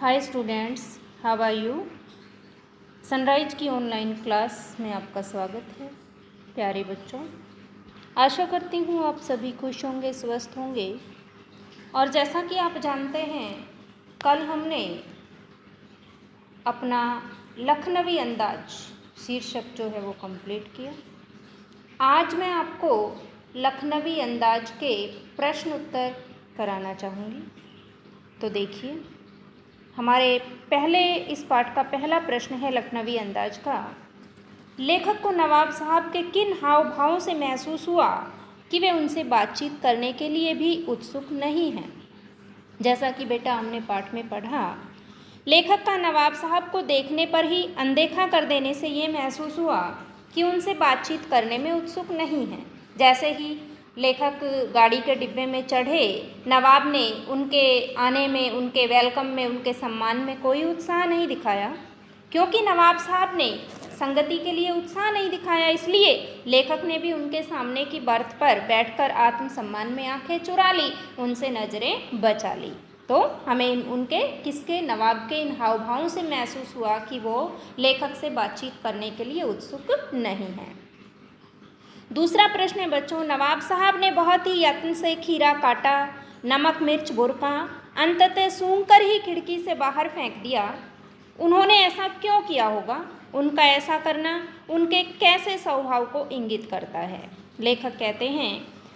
Hi students, how are you. Sunrise की online class में आपका स्वागत है। प्यारे बच्चों, आशा करती हूँ आप सभी खुश होंगे, स्वस्थ होंगे। और जैसा कि आप जानते हैं, कल हमने अपना लखनवी अंदाज शीर्षक जो है वो कंप्लीट किया। आज मैं आपको लखनवी अंदाज के प्रश्न उत्तर कराना चाहूँगी। तो देखिए, हमारे पहले इस पाठ का पहला प्रश्न है लखनवी अंदाज का। लेखक को नवाब साहब के किन हाव भावों से महसूस हुआ कि वे उनसे बातचीत करने के लिए भी उत्सुक नहीं हैं। जैसा कि बेटा हमने पाठ में पढ़ा, लेखक का नवाब साहब को देखने पर ही अनदेखा कर देने से ये महसूस हुआ कि उनसे बातचीत करने में उत्सुक नहीं हैं। जैसे ही लेखक गाड़ी के डिब्बे में चढ़े, नवाब ने उनके आने में, उनके वेलकम में, उनके सम्मान में कोई उत्साह नहीं दिखाया। क्योंकि नवाब साहब ने संगति के लिए उत्साह नहीं दिखाया, इसलिए लेखक ने भी उनके सामने की बर्थ पर बैठकर आत्मसम्मान में आंखें चुरा ली, उनसे नज़रें बचा ली। तो हमें उनके किसके, नवाब के इन हाव भावों से महसूस हुआ कि वो लेखक से बातचीत करने के लिए उत्सुक नहीं है। दूसरा प्रश्न है बच्चों, नवाब साहब ने बहुत ही यत्न से खीरा काटा, नमक मिर्च बुरका, अंततः सूंघकर ही खिड़की से बाहर फेंक दिया। उन्होंने ऐसा क्यों किया होगा? उनका ऐसा करना उनके कैसे स्वभाव को इंगित करता है? लेखक कहते हैं,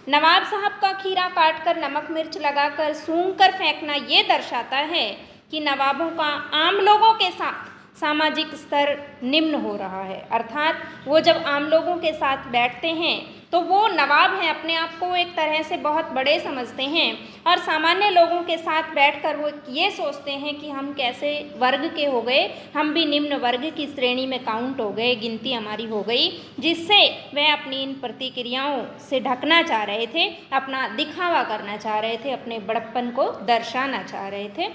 नवाब साहब का खीरा काटकर नमक मिर्च लगाकर सूंघकर फेंकना ये दर्शाता है कि नवाबों का आम लोगों के साथ सामाजिक स्तर निम्न हो रहा है। अर्थात वो जब आम लोगों के साथ बैठते हैं तो वो नवाब हैं, अपने आप को एक तरह से बहुत बड़े समझते हैं, और सामान्य लोगों के साथ बैठकर वो ये सोचते हैं कि हम कैसे वर्ग के हो गए, हम भी निम्न वर्ग की श्रेणी में काउंट हो गए, गिनती हमारी हो गई, जिससे वह अपनी इन प्रतिक्रियाओं से ढकना चाह रहे थे, अपना दिखावा करना चाह रहे थे, अपने बड़प्पन को दर्शाना चाह रहे थे।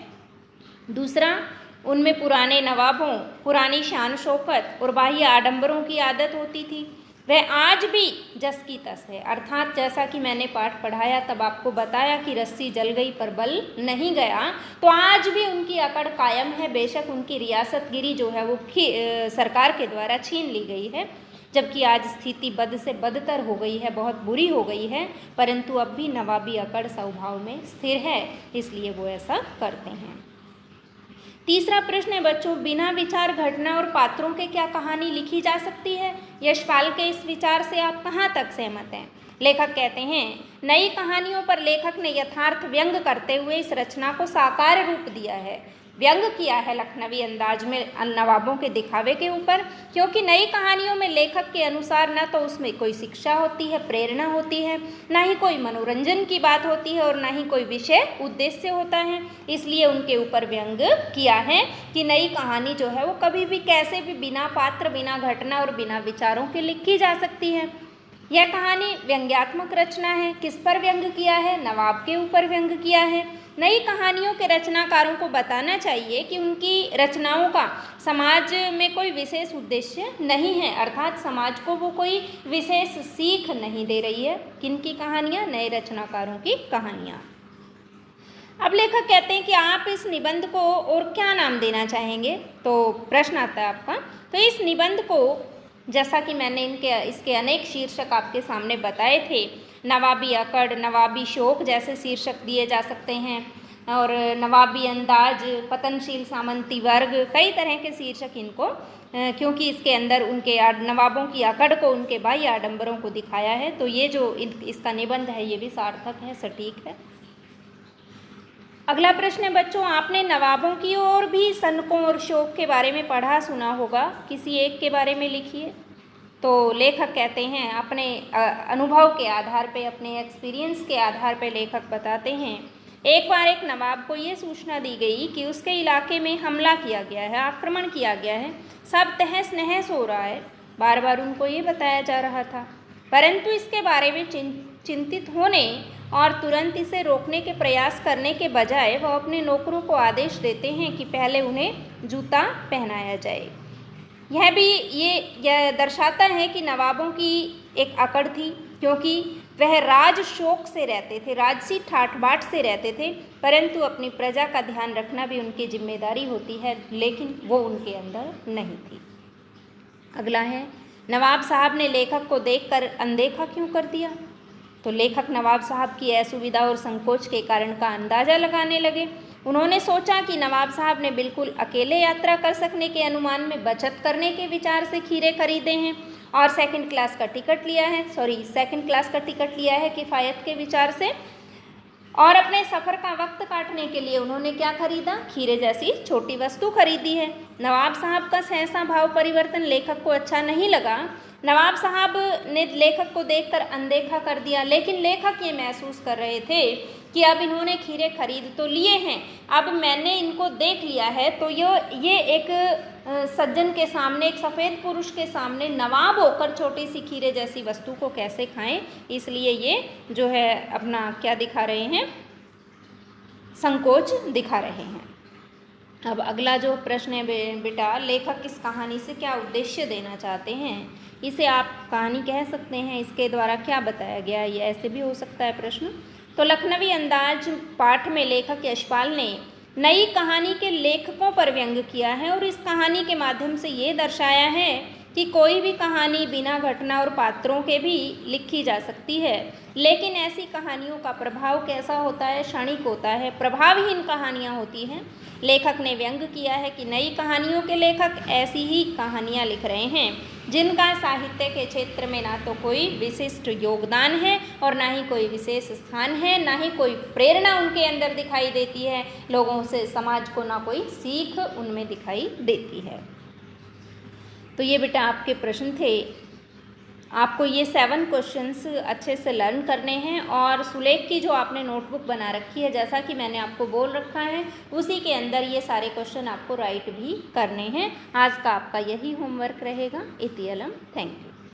दूसरा, उनमें पुराने नवाबों, पुरानी शान शौकत और बाह्य आडंबरों की आदत होती थी। वह आज भी जस की तस है। अर्थात जैसा कि मैंने पाठ पढ़ाया तब आपको बताया कि रस्सी जल गई पर बल नहीं गया, तो आज भी उनकी अकड़ कायम है। बेशक उनकी रियासतगिरी जो है वो सरकार के द्वारा छीन ली गई है, जबकि आज स्थिति बद से बदतर हो गई है, बहुत बुरी हो गई है, परंतु अब भी नवाबी अकड़ स्वभाव में स्थिर है, इसलिए वो ऐसा करते हैं। तीसरा प्रश्न है बच्चों, बिना विचार घटना और पात्रों के क्या कहानी लिखी जा सकती है? यशपाल के इस विचार से आप कहाँ तक सहमत हैं? लेखक कहते हैं, नई कहानियों पर लेखक ने यथार्थ व्यंग करते हुए इस रचना को साकार रूप दिया है। व्यंग किया है लखनवी अंदाज में नवाबों के दिखावे के ऊपर, क्योंकि नई कहानियों में लेखक के अनुसार न तो उसमें कोई शिक्षा होती है, प्रेरणा होती है, ना ही कोई मनोरंजन की बात होती है, और ना ही कोई विषय उद्देश्य होता है। इसलिए उनके ऊपर व्यंग किया है कि नई कहानी जो है वो कभी भी कैसे भी बिना पात्र, बिना घटना और बिना विचारों के लिखी जा सकती है। यह कहानी व्यंग्यात्मक रचना है। किस पर व्यंग किया है? नवाब के ऊपर व्यंग किया है। नई कहानियों के रचनाकारों को बताना चाहिए कि उनकी रचनाओं का समाज में कोई विशेष उद्देश्य नहीं है, अर्थात समाज को वो कोई विशेष सीख नहीं दे रही है। किनकी कहानियाँ? नए रचनाकारों की कहानियाँ। अब लेखक कहते हैं कि आप इस निबंध को और क्या नाम देना चाहेंगे? तो प्रश्न आता है आपका। तो इस निबंध को, जैसा कि मैंने इसके अनेक शीर्षक आपके सामने बताए थे, नवाबी अकड़, नवाबी शौक जैसे शीर्षक दिए जा सकते हैं, और नवाबी अंदाज, पतनशील सामंती वर्ग, कई तरह के शीर्षक इनको, क्योंकि इसके अंदर उनके नवाबों की अकड़ को, उनके बाह्य आडंबरों को दिखाया है, तो ये जो इसका निबंध है ये भी सार्थक है, सटीक है। अगला प्रश्न है बच्चों, आपने नवाबों की और भी सनकों और शौक के बारे में पढ़ा सुना होगा, किसी एक के बारे में लिखिए। तो लेखक कहते हैं, अपने अनुभव के आधार पे, अपने एक्सपीरियंस के आधार पे लेखक बताते हैं, एक बार एक नवाब को ये सूचना दी गई कि उसके इलाके में हमला किया गया है, आक्रमण किया गया है, सब तहस नहस हो रहा है। बार बार उनको ये बताया जा रहा था, परंतु इसके बारे में चिंतित होने और तुरंत इसे रोकने के प्रयास करने के बजाय वह अपने नौकरों को आदेश देते हैं कि पहले उन्हें जूता पहनाया जाए। यह भी ये दर्शाता है कि नवाबों की एक अकड़ थी, क्योंकि वह राज शोक से रहते थे, राजसी ठाठ बाट से रहते थे, परंतु अपनी प्रजा का ध्यान रखना भी उनकी जिम्मेदारी होती है, लेकिन वो उनके अंदर नहीं थी। अगला है, नवाब साहब ने लेखक को देखकर अनदेखा क्यों कर दिया? तो लेखक नवाब साहब की असुविधा और संकोच के कारण का अंदाज़ा लगाने लगे। उन्होंने सोचा कि नवाब साहब ने बिल्कुल अकेले यात्रा कर सकने के अनुमान में बचत करने के विचार से खीरे खरीदे हैं और सेकंड क्लास का टिकट लिया है किफ़ायत के विचार से, और अपने सफ़र का वक्त काटने के लिए उन्होंने क्या खरीदा? खीरे जैसी छोटी वस्तु खरीदी है। नवाब साहब का सहसा भाव परिवर्तन लेखक को अच्छा नहीं लगा। नवाब साहब ने लेखक को देखकर अनदेखा कर दिया, लेकिन लेखक ये महसूस कर रहे थे कि अब इन्होंने खीरे खरीद तो लिए हैं, अब मैंने इनको देख लिया है, तो ये एक सज्जन के सामने, एक सफ़ेद पुरुष के सामने नवाब होकर छोटी सी खीरे जैसी वस्तु को कैसे खाएं, इसलिए ये जो है अपना क्या दिखा रहे हैं? संकोच दिखा रहे हैं। अब अगला जो प्रश्न है बेटा, लेखक इस कहानी से क्या उद्देश्य देना चाहते हैं? इसे आप कहानी कह सकते हैं, इसके द्वारा क्या बताया गया, ये ऐसे भी हो सकता है प्रश्न। तो लखनवी अंदाज पाठ में लेखक यशपाल ने नई कहानी के लेखकों पर व्यंग किया है और इस कहानी के माध्यम से ये दर्शाया है कि कोई भी कहानी बिना घटना और पात्रों के भी लिखी जा सकती है, लेकिन ऐसी कहानियों का प्रभाव कैसा होता है? क्षणिक होता है, प्रभावहीन कहानियाँ होती हैं। लेखक ने व्यंग किया है कि नई कहानियों के लेखक ऐसी ही कहानियाँ लिख रहे हैं जिनका साहित्य के क्षेत्र में ना तो कोई विशिष्ट योगदान है और ना ही कोई विशेष स्थान है, ना ही कोई प्रेरणा उनके अंदर दिखाई देती है, लोगों से समाज को ना कोई सीख उनमें दिखाई देती है। तो ये बेटा आपके प्रश्न थे। आपको ये 7 क्वेश्चंस अच्छे से लर्न करने हैं और सुलेख की जो आपने नोटबुक बना रखी है, जैसा कि मैंने आपको बोल रखा है, उसी के अंदर ये सारे क्वेश्चन आपको राइट भी करने हैं। आज का आपका यही होमवर्क रहेगा। इति अलम, थैंक यू।